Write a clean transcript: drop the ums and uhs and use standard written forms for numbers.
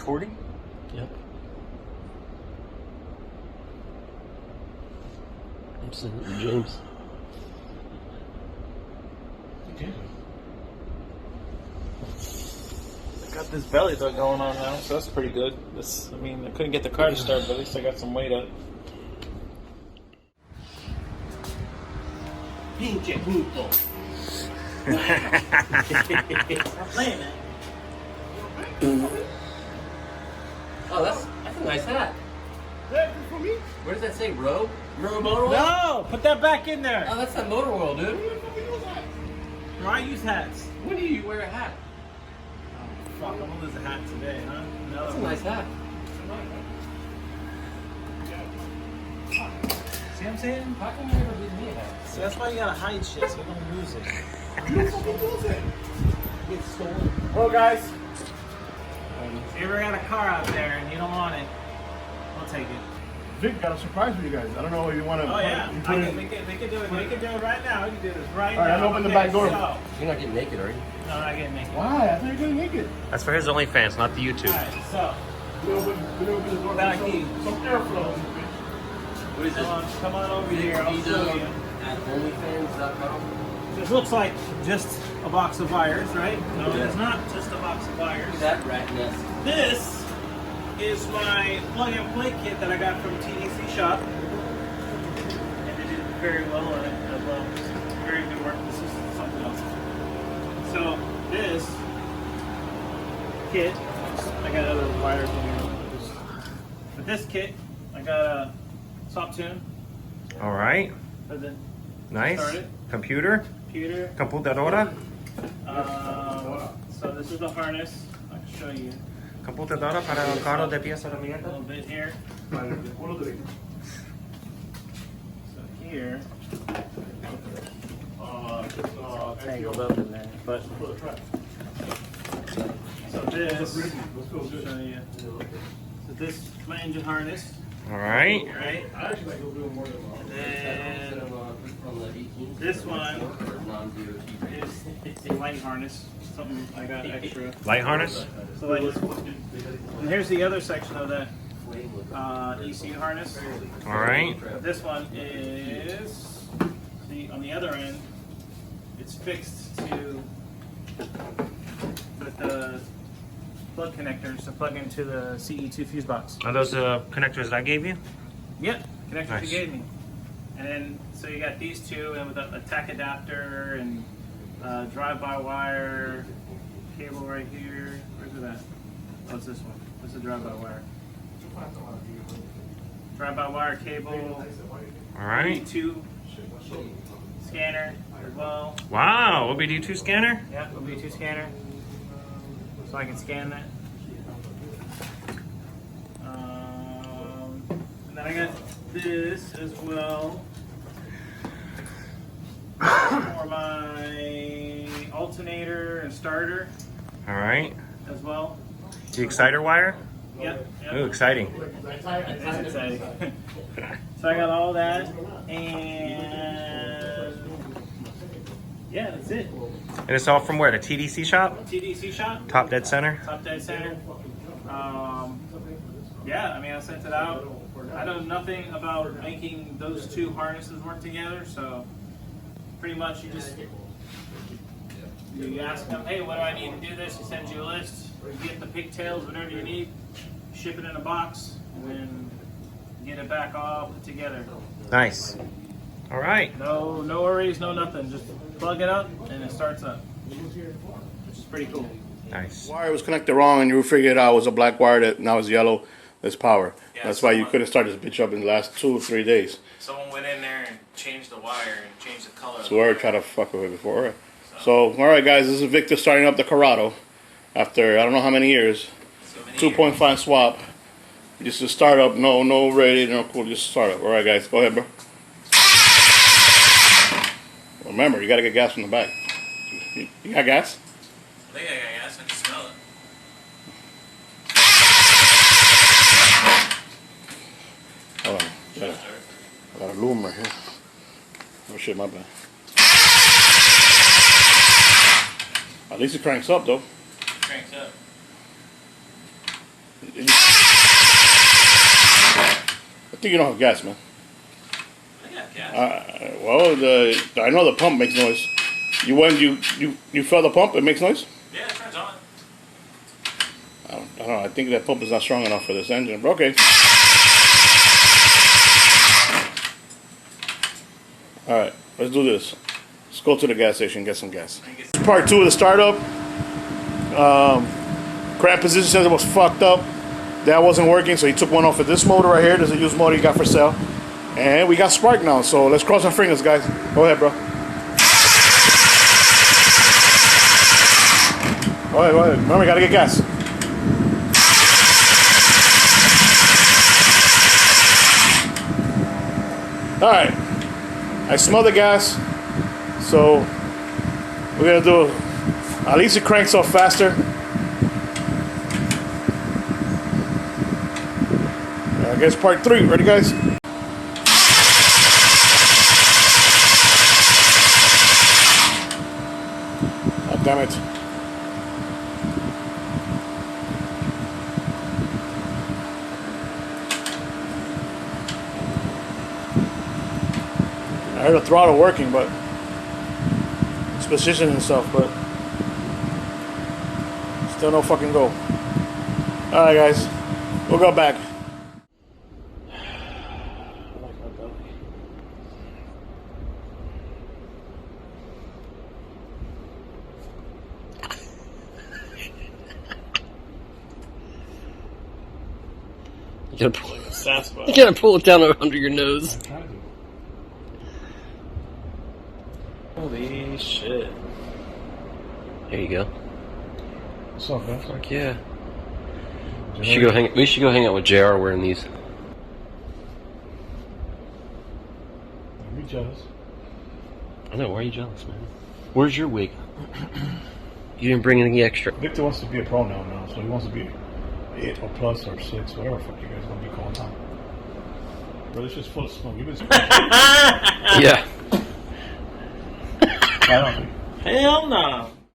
recording? Yep. I'm sending James. Okay. I got this belly dog going on now, so that's pretty good. This, I mean, I couldn't get the car to start, but at least I got some weight up. Pinche puto. Stop playing, man. Oh, that's a nice hat. For me? Where does that say, Rogue? Remember Motor World? No! Put that back in there! Oh, that's that Motor World, dude. No, I use hats. When do you wear a hat? Oh, fuck, I'm gonna lose a hat today, huh? No. That's a nice hat. See what I'm saying? How come you never give me a hat? See, that's why you gotta hide shit so you don't lose it. You don't fucking lose it. Get stolen. Well, guys. If you ever got a car out there and you don't want it, I'll take it. Vic got a surprise for you guys. I don't know if you want to. Oh yeah, we can do it. We can do it right now. We can do this right now. All right, open the back door. So, You're not getting naked, are you? no, I'm not getting naked. Why? I thought you were going to make it. That's for his OnlyFans, not the YouTube. Alright, so We open the door. Back Some in. airflow. What is come on over here. I'll show you. At OnlyFans.com? This looks like just a box of wires, right? No, it's not just a box of wires. Look at that rat nest. This is my plug-and-play kit that I got from TDC shop, and they did very well on it as well. Very good work. This is something else. So this kit, I got other wires in here. But this kit, I got a stop tune All right, for the nice. Started. Computer, computer. computadora, So this is the harness. I can show you computadora para el carro de pieza de a mierda. little bit here. So here, all tangled up in there. But so this, I'll show you. So this is my engine harness, All right, right? And then this one is the light harness. Something I got extra. light harness. So like, and here's the other section of that ECU harness. All right, This one is, see, on the other end, it's fixed to with the plug connectors to plug into the CE2 fuse box. are those connectors I gave you? Yep, connectors Nice. you gave me. And then, so you got these two, and with a tach adapter and drive-by-wire cable right here. Where's it at? Oh, it's this one. This is drive-by-wire. Drive-by-wire cable. All right. B2 scanner as well. Wow, OBD2 scanner. Yeah, B2 scanner. So I can scan that. And then I got this as well for my alternator and starter All right, as well. the exciter wire. Yep. Ooh, exciting. That's exciting. So I got all that, and yeah, that's it. And it's all from where? The TDC shop? TDC shop, Top dead center. top dead center. Yeah, I mean, I sent it out. I know nothing about making those two harnesses work together, so pretty much you ask them, hey, what do I need to do this? He sends you a list. You get the pigtails, whatever you need, ship it in a box, and then get it back all put together. Nice. All right. No worries, no nothing. Just plug it up and it starts up, which is pretty cool. Nice. Wire was connected wrong, and you figured it out it was a black wire that now is yellow. That's power. Yeah, That's why you someone- couldn't start this bitch up in the last 2 or 3 days. Someone went in there and changed the wire and changed the color. So we already tried to fuck with it before. All right. So, all right, guys, this is Victor starting up the Corrado after I don't know how many years. 2.5 swap. Just a startup, no rated, no cool, just startup. All right, guys, go ahead, bro. Remember, you gotta get gas from the back. You got gas? I think I got gas. I can smell it. Hold on. I got a loom right here. Oh shit, my bad. At least it cranks up though. Cranks up. I think you don't have gas, man. I got gas. Well, I know the pump makes noise. You felt the pump? It makes noise? Yeah, it turns on. I don't know. I think that pump is not strong enough for this engine. But okay. All right, let's do this. Let's go to the gas station and get some gas. Part 2 of the startup. Crank position sensor was fucked up. That wasn't working, so he took one off of this motor right here. There's a used motor he got for sale. And we got spark now, so let's cross our fingers, guys. Go ahead, bro. Go ahead, go ahead. Remember, we gotta get gas. Alright. I smell the gas. So, we're gonna do, at least it cranks off faster. I guess part 3. Ready, guys? Oh, damn it. I heard the throttle working, but it's positioning itself, but still no fucking go. Alright, guys. We'll go back. You gotta pull it down under your nose. Holy shit. There you go. What's up, man? Fuck yeah. We should go hang out with JR wearing these. Be jealous. I know, why are you jealous, man? Where's your wig? You didn't bring any extra. Victor wants to be a pro now, so he wants to be 8 or plus or 6, whatever fuck you guys gonna be calling now. Bro, it's just full of smoke. You've been Yeah. I don't think. Hell no.